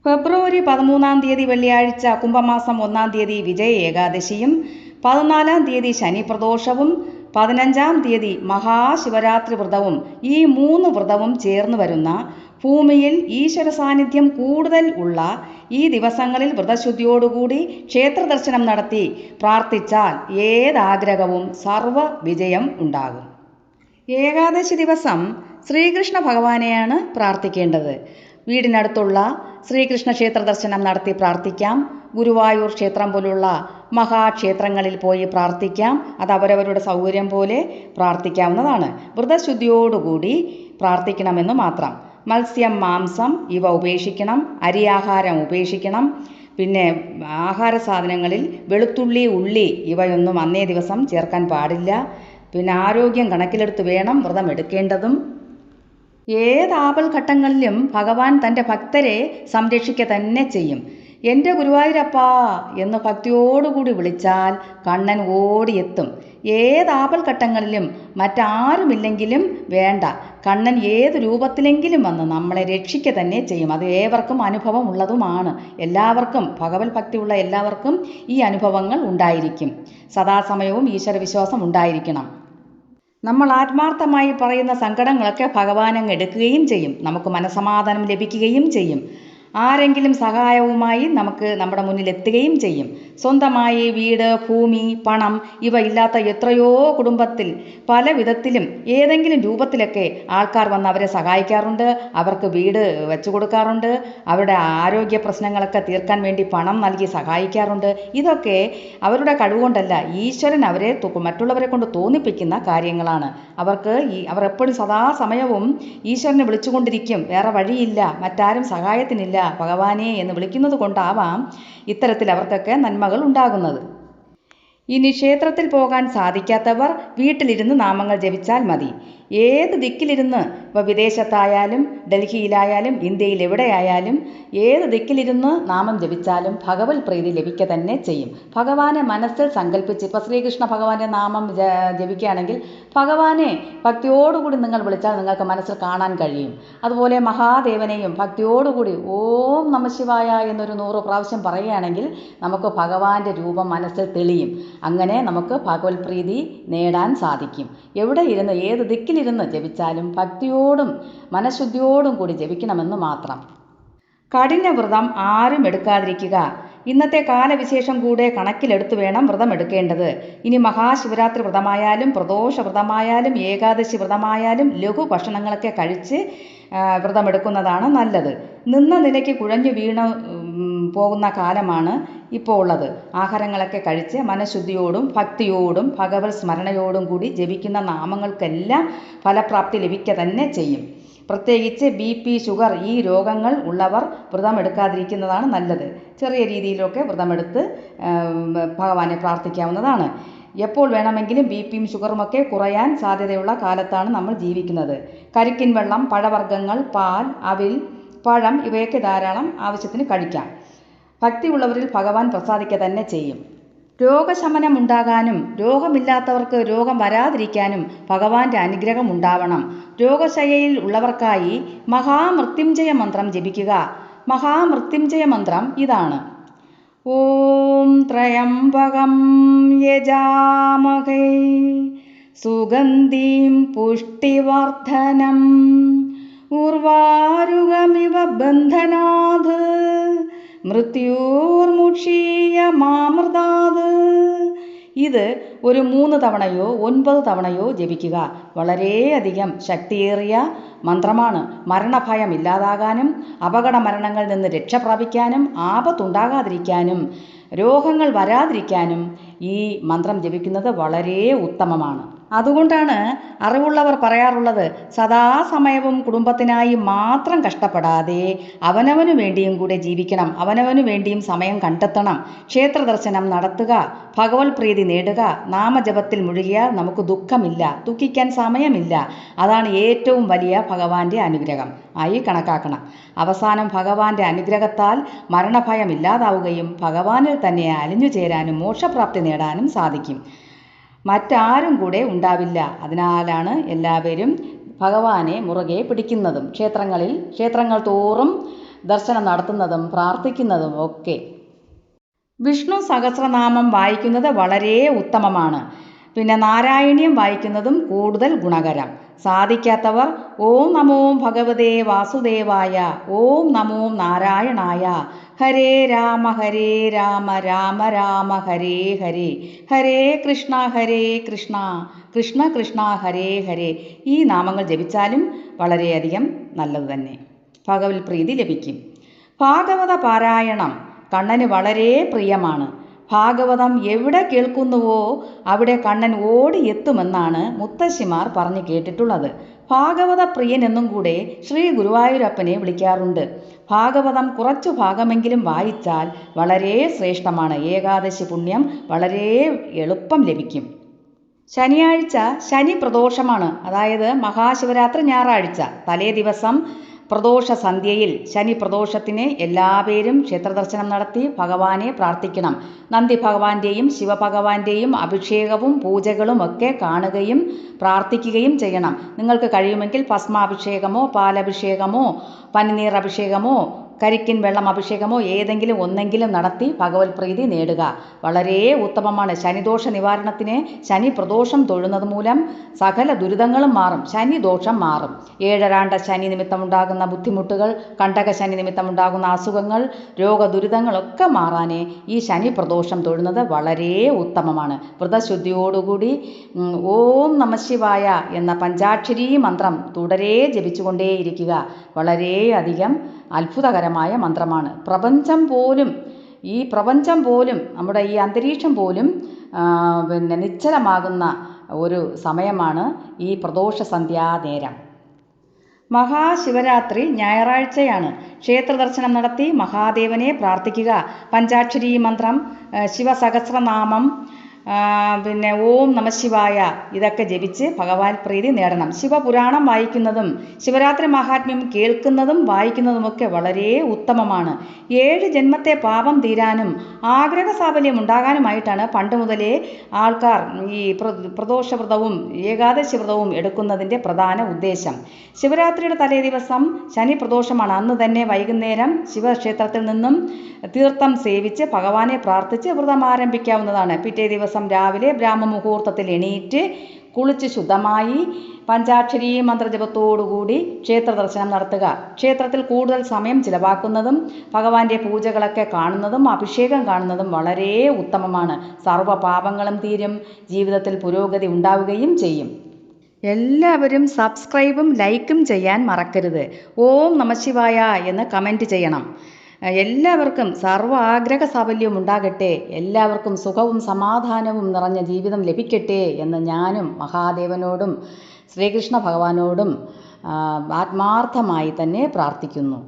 ഫെബ്രുവരി 13 വെള്ളിയാഴ്ച കുംഭമാസം 1 വിജയ ഏകാദശിയും 14 ശനി പ്രദോഷവും 15 മഹാശിവരാത്രി വ്രതവും ഈ 3 വ്രതവും ചേർന്ന് വരുന്ന ഭൂമിയിൽ ഈശ്വര സാന്നിധ്യം കൂടുതൽ ഉള്ള ഈ ദിവസങ്ങളിൽ വ്രതശുദ്ധിയോടുകൂടി ക്ഷേത്രദർശനം നടത്തി പ്രാർത്ഥിച്ചാൽ ഏതാഗ്രഹവും സർവ വിജയം ഉണ്ടാകും. ഏകാദശി ദിവസം ശ്രീകൃഷ്ണ ഭഗവാനെയാണ് പ്രാർത്ഥിക്കേണ്ടത്. വീടിനടുത്തുള്ള ശ്രീകൃഷ്ണ ക്ഷേത്ര ദർശനം നടത്തി പ്രാർത്ഥിക്കാം. ഗുരുവായൂർ ക്ഷേത്രം പോലുള്ള മഹാക്ഷേത്രങ്ങളിൽ പോയി പ്രാർത്ഥിക്കാം. അത് അവരവരുടെ സൗകര്യം പോലെ പ്രാർത്ഥിക്കാവുന്നതാണ്. വ്രതശുദ്ധിയോടുകൂടി പ്രാർത്ഥിക്കണമെന്ന് മാത്രം. മത്സ്യം, മാംസം ഇവ ഉപേക്ഷിക്കണം. അരിയാഹാരം ഉപേക്ഷിക്കണം. പിന്നെ ആഹാര സാധനങ്ങളിൽ വെളുത്തുള്ളി, ഉള്ളി ഇവയൊന്നും അന്നേ ദിവസം ചേർക്കാൻ പാടില്ല. പിന്നെ ആരോഗ്യം കണക്കിലെടുത്ത് വേണം വ്രതം എടുക്കേണ്ടതും. ഏതാപൽഘട്ടങ്ങളിലും ഭഗവാൻ തൻ്റെ ഭക്തരെ സംരക്ഷിക്കുക തന്നെ ചെയ്യും. എൻ്റെ ഗുരുവായൂരപ്പാ എന്ന് ഭക്തിയോടുകൂടി വിളിച്ചാൽ കണ്ണൻ ഓടിയെത്തും. ഏതാപൽഘട്ടങ്ങളിലും മറ്റാരുമില്ലെങ്കിലും വേണ്ട, കണ്ണൻ ഏത് രൂപത്തിലെങ്കിലും വന്ന് നമ്മളെ രക്ഷിക്കുക തന്നെ ചെയ്യും. അത് ഏവർക്കും അനുഭവം ഉള്ളതുമാണ്. എല്ലാവർക്കും, ഭഗവത് ഭക്തിയുള്ള എല്ലാവർക്കും ഈ അനുഭവങ്ങൾ ഉണ്ടായിരിക്കും. സദാസമയവും ഈശ്വരവിശ്വാസം ഉണ്ടായിരിക്കണം. നമ്മൾ ആത്മാർത്ഥമായി പറയുന്ന സങ്കടങ്ങളൊക്കെ ഭഗവാൻ അങ്ങ് എടുക്കുകയും ചെയ്യും. നമുക്ക് മനസ്സമാധാനം ലഭിക്കുകയും ചെയ്യും. ആരെങ്കിലും സഹായവുമായി നമുക്ക് നമ്മുടെ മുന്നിൽ എത്തുകയും ചെയ്യും. സ്വന്തമായി വീട്, ഭൂമി, പണം ഇവ ഇല്ലാത്ത എത്രയോ കുടുംബത്തിൽ പല വിധത്തിലും ഏതെങ്കിലും രൂപത്തിലൊക്കെ ആൾക്കാർ വന്ന് അവരെ സഹായിക്കാറുണ്ട്. അവർക്ക് വീട് വെച്ചു കൊടുക്കാറുണ്ട്. അവരുടെ ആരോഗ്യ പ്രശ്നങ്ങളൊക്കെ തീർക്കാൻ വേണ്ടി പണം നൽകി സഹായിക്കാറുണ്ട്. ഇതൊക്കെ അവരുടെ കഴിവുകൊണ്ടല്ല, ഈശ്വരൻ അവരെ മറ്റുള്ളവരെ കൊണ്ട് തോന്നിപ്പിക്കുന്ന കാര്യങ്ങളാണ്. അവർ എപ്പോഴും സദാസമയവും ഈശ്വരനെ വിളിച്ചുകൊണ്ടിരിക്കും. വേറെ വഴിയില്ല, മറ്റാരും സഹായത്തിനില്ല, ഭഗവാനെ എന്ന് വിളിക്കുന്നത് കൊണ്ടാവാം ഇത്തരത്തിൽ അവർക്കൊക്കെ നന്മകൾ ഉണ്ടാകുന്നത്. ഇനി ക്ഷേത്രത്തിൽ പോകാൻ സാധിക്കാത്തവർ വീട്ടിലിരുന്ന് നാമങ്ങൾ ജപിച്ചാൽ മതി. ഏത് ദിക്കിലിരുന്ന്, ഇപ്പോൾ വിദേശത്തായാലും ഡൽഹിയിലായാലും ഇന്ത്യയിൽ എവിടെയായാലും ഏത് ദിക്കിലിരുന്ന് നാമം ജപിച്ചാലും ഭഗവത് പ്രീതി ലഭിക്കുക തന്നെ ചെയ്യും. ഭഗവാനെ മനസ്സിൽ സങ്കല്പിച്ച്, ഇപ്പോൾ ശ്രീകൃഷ്ണ ഭഗവാന്റെ നാമം ജപിക്കുകയാണെങ്കിൽ ഭഗവാനെ ഭക്തിയോടുകൂടി നിങ്ങൾ വിളിച്ചാൽ നിങ്ങൾക്ക് മനസ്സിൽ കാണാൻ കഴിയും. അതുപോലെ മഹാദേവനെയും ഭക്തിയോടുകൂടി ഓം നമഃശിവായ എന്നൊരു 100 പ്രാവശ്യം പറയുകയാണെങ്കിൽ നമുക്ക് ഭഗവാന്റെ രൂപം മനസ്സിൽ തെളിയും. അങ്ങനെ നമുക്ക് ഭഗവത് പ്രീതി നേടാൻ സാധിക്കും. എവിടെ ഇരുന്ന്, ഏത് ദിക്കിലിരുന്ന് ജപിച്ചാലും ഭക്തിയോടും മനഃശുദ്ധിയോടും കൂടി ജപിക്കണമെന്ന് മാത്രം. കഠിനവ്രതം ആരും എടുക്കാതിരിക്കുക. ഇന്നത്തെ കാലവിശേഷം കൂടെ കണക്കിലെടുത്ത് വേണം വ്രതം എടുക്കേണ്ടത്. ഇനി മഹാശിവരാത്രി വ്രതമായാലും പ്രദോഷ വ്രതമായാലും ഏകാദശി വ്രതമായാലും ലഘു ഭക്ഷണങ്ങളൊക്കെ കഴിച്ച് വ്രതമെടുക്കുന്നതാണ് നല്ലത്. നിന്ന നിലയ്ക്ക് കുഴഞ്ഞു വീണ് പോകുന്ന കാലമാണ് ഇപ്പോൾ ഉള്ളത്. ആഹാരങ്ങളൊക്കെ കഴിച്ച് മനഃശുദ്ധിയോടും ഭക്തിയോടും ഭഗവത് സ്മരണയോടും കൂടി ജപിക്കുന്ന നാമങ്ങൾക്കെല്ലാം ഫലപ്രാപ്തി ലഭിക്കുക തന്നെ ചെയ്യും. പ്രത്യേകിച്ച് BP, ഷുഗർ ഈ രോഗങ്ങൾ ഉള്ളവർ വ്രതം എടുക്കാതിരിക്കുന്നതാണ് നല്ലത്. ചെറിയ രീതിയിലൊക്കെ വ്രതമെടുത്ത് ഭഗവാനെ പ്രാർത്ഥിക്കാവുന്നതാണ്. എപ്പോൾ വേണമെങ്കിലും BPയും ഷുഗറുമൊക്കെ കുറയാൻ സാധ്യതയുള്ള കാലത്താണ് നമ്മൾ ജീവിക്കുന്നത്. കരിക്കിൻ വെള്ളം, പഴവർഗ്ഗങ്ങൾ, പാൽ, അവിൽ, പഴം ഇവയൊക്കെ ധാരാളം ആവശ്യത്തിന് കഴിക്കാം. ഭക്തിയുള്ളവരിൽ ഭഗവാൻ പ്രസാദിക്കുക തന്നെ ചെയ്യും. രോഗശമനം ഉണ്ടാകാനും രോഗമില്ലാത്തവർക്ക് രോഗം വരാതിരിക്കാനും ഭഗവാന്റെ അനുഗ്രഹം ഉണ്ടാവണം. രോഗശയ്യയിൽ ഉള്ളവർക്കായി മഹാമൃത്യുഞ്ജയ മന്ത്രം ജപിക്കുക. മഹാമൃത്യുഞ്ജയ മന്ത്രം ഇതാണ്: ഓം ത്രയംബകം യജാമഹേ സുഗന്ധിം പുഷ്ടിവർദ്ധനം ഉർവാരുകമിവ ബന്ധനാത് മൃത്യോർമുക്ഷീയമാമൃതാത്. ഇത് ഒരു 3 തവണയോ 9 തവണയോ ജപിക്കുക. വളരെയധികം ശക്തിയേറിയ മന്ത്രമാണ്. മരണഭയം ഇല്ലാതാകാനും അപകട മരണങ്ങളിൽ നിന്ന് രക്ഷ പ്രാപിക്കാനും ആപത്തുണ്ടാകാതിരിക്കാനും രോഗങ്ങൾ വരാതിരിക്കാനും ഈ മന്ത്രം ജപിക്കുന്നത് വളരെ ഉത്തമമാണ്. അതുകൊണ്ടാണ് അറിവുള്ളവർ പറയാറുള്ളത്, സദാസമയവും കുടുംബത്തിനായി മാത്രം കഷ്ടപ്പെടാതെ അവനവനു വേണ്ടിയും കൂടെ ജീവിക്കണം, അവനവനു വേണ്ടിയും സമയം കണ്ടെത്തണം. ക്ഷേത്ര ദർശനം നടത്തുക, ഭഗവത് പ്രീതി നേടുക. നാമജപത്തിൽ മുഴുകിയാൽ നമുക്ക് ദുഃഖമില്ല, ദുഃഖിക്കാൻ സമയമില്ല. അതാണ് ഏറ്റവും വലിയ ഭഗവാന്റെ അനുഗ്രഹം ആയി കണക്കാക്കണം. അവസാനം ഭഗവാന്റെ അനുഗ്രഹത്താൽ മരണഭയം ഇല്ലാതാവുകയും ഭഗവാനിൽ തന്നെ അലിഞ്ഞു ചേരാനും മോക്ഷപ്രാപ്തി നേടാനും സാധിക്കും. മറ്റാരും കൂടെ ഉണ്ടാവില്ല. അതിനാലാണ് എല്ലാവരും ഭഗവാനെ മുറുകെ പിടിക്കുന്നതും ക്ഷേത്രങ്ങൾ തോറും ദർശനം നടത്തുന്നതും പ്രാർത്ഥിക്കുന്നതും ഒക്കെ. വിഷ്ണു സഹസ്രനാമം വായിക്കുന്നത് വളരെ ഉത്തമമാണ്. പിന്നെ നാരായണീയം വായിക്കുന്നതും കൂടുതൽ ഗുണകരം. സാധിക്കാത്തവർ ഓം നമോ ഭഗവതേ വാസുദേവായ, ഓം നമോ നാരായണായ, ഹരേ രാമ രാമ രാമ ഹരേ ഹരേ, ഹരേ കൃഷ്ണ കൃഷ്ണ കൃഷ്ണ ഹരേ ഹരേ ഈ നാമങ്ങൾ ജപിച്ചാലും വളരെയധികം നല്ലത് തന്നെ. ഭഗവത് പ്രീതി ലഭിക്കും. ഭാഗവത പാരായണം കണ്ണന് വളരെ പ്രിയമാണ്. ഭാഗവതം എവിടെ കേൾക്കുന്നുവോ അവിടെ കണ്ണൻ ഓടിയെത്തുമെന്നാണ് മുത്തശ്ശിമാർ പറഞ്ഞു കേട്ടിട്ടുള്ളത്. ഭാഗവത പ്രിയൻ എന്നും കൂടെ ശ്രീ ഗുരുവായൂരപ്പനെ വിളിക്കാറുണ്ട്. ഭാഗവതം കുറച്ചു ഭാഗമെങ്കിലും വായിച്ചാൽ വളരെ ശ്രേഷ്ഠമാണ്. ഏകാദശി പുണ്യം വളരെ എളുപ്പം ലഭിക്കും. ശനിയാഴ്ച ശനി പ്രദോഷമാണ്. അതായത് മഹാശിവരാത്രി ഞായറാഴ്ച തലേ ദിവസം പ്രദോഷ സന്ധ്യയിൽ ശനി പ്രദോഷത്തിന് എല്ലാവരും ക്ഷേത്രദർശനം നടത്തി ഭഗവാനെ പ്രാർത്ഥിക്കണം. നന്ദി ഭഗവാന്റെയും ശിവഭഗവാന്റെയും അഭിഷേകവും പൂജകളും ഒക്കെ കാണുകയും പ്രാർത്ഥിക്കുകയും ചെയ്യണം. നിങ്ങൾക്ക് കഴിയുമെങ്കിൽ ഭസ്മാഭിഷേകമോ പാലഭിഷേകമോ പനിനീർ അഭിഷേകമോ കരിക്കിൻ വെള്ളം അഭിഷേകമോ ഏതെങ്കിലും ഒന്നെങ്കിലും നടത്തി ഭഗവത് പ്രീതി നേടുക. വളരെ ഉത്തമമാണ്. ശനിദോഷ നിവാരണത്തിന് ശനി പ്രദോഷം തൊഴുന്നത് മൂലം സകല ദുരിതങ്ങളും മാറും. ശനി ദോഷം മാറും. ഏഴരാണ്ട ശനി നിമിത്തമുണ്ടാകുന്ന ബുദ്ധിമുട്ടുകൾ, കണ്ടക ശനി നിമിത്തമുണ്ടാകുന്ന അസുഖങ്ങൾ, രോഗദുരിതങ്ങളൊക്കെ മാറാനേ ഈ ശനി പ്രദോഷം തൊഴുന്നത് വളരെ ഉത്തമമാണ്. വ്രതശുദ്ധിയോടുകൂടി ഓം നമഃശിവായ എന്ന പഞ്ചാക്ഷരീ മന്ത്രം തുടരെ ജപിച്ചുകൊണ്ടേയിരിക്കുക. വളരെയധികം അത്ഭുതകരമായ മന്ത്രമാണ്. ഈ പ്രപഞ്ചം പോലും നമ്മുടെ ഈ അന്തരീക്ഷം പോലും നിശ്ചലമാകുന്ന ഒരു സമയമാണ് ഈ പ്രദോഷ സന്ധ്യാനേരം. മഹാശിവരാത്രി ഞായറാഴ്ചയാണ്. ക്ഷേത്രദർശനം നടത്തി മഹാദേവനെ പ്രാർത്ഥിക്കുക. പഞ്ചാക്ഷരീ മന്ത്രം, ശിവസഹസ്രനാമം, ഓം നമഃശിവായ ഇതൊക്കെ ജപിച്ച് ഭഗവാൻ പ്രീതി നേടണം. ശിവപുരാണം വായിക്കുന്നതും ശിവരാത്രി മഹാത്മ്യം കേൾക്കുന്നതും വായിക്കുന്നതുമൊക്കെ വളരെ ഉത്തമമാണ്. 7 ജന്മത്തെ പാപം തീരാനും ആഗ്രഹ സാഫല്യം ഉണ്ടാകാനുമായിട്ടാണ് പണ്ട് മുതലേ ആൾക്കാർ ഈ പ്രദോഷവ്രതവും ഏകാദശി വ്രതവും എടുക്കുന്നതിൻ്റെ പ്രധാന ഉദ്ദേശം. ശിവരാത്രിയുടെ തലേ ദിവസം ശനി പ്രദോഷമാണ്. അന്ന് തന്നെ വൈകുന്നേരം ശിവക്ഷേത്രത്തിൽ നിന്നും തീർത്ഥം സേവിച്ച് ഭഗവാനെ പ്രാർത്ഥിച്ച് വ്രതം ആരംഭിക്കാവുന്നതാണ്. പിറ്റേ ദിവസം രാവിലെ ബ്രാഹ്മമുഹൂർത്തത്തിൽ എണീറ്റ് കുളിച്ച് ശുദ്ധമായി പഞ്ചാക്ഷരീ മന്ത്രജപത്തോടുകൂടി ക്ഷേത്ര ദർശനം നടത്തുക. ക്ഷേത്രത്തിൽ കൂടുതൽ സമയം ചിലവാക്കുന്നതും ഭഗവാന്റെ പൂജകളൊക്കെ കാണുന്നതും അഭിഷേകം കാണുന്നതും വളരെ ഉത്തമമാണ്. സർവ്വ പാപങ്ങളും തീരും. ജീവിതത്തിൽ പുരോഗതി ഉണ്ടാവുകയും ചെയ്യും. എല്ലാവരും സബ്സ്ക്രൈബും ലൈക്കും ചെയ്യാൻ മറക്കരുത്. ഓം നമഃശിവായ എന്ന് കമൻറ്റ് ചെയ്യണം. എല്ലാവർക്കും സർവ്വ ആഗ്രഹ സാഫല്യവും ഉണ്ടാകട്ടെ. എല്ലാവർക്കും സുഖവും സമാധാനവും നിറഞ്ഞ ജീവിതം ലഭിക്കട്ടെ എന്ന് ഞാനും മഹാദേവനോടും ശ്രീകൃഷ്ണ ഭഗവാനോടും ആത്മാർത്ഥമായി തന്നെ പ്രാർത്ഥിക്കുന്നു.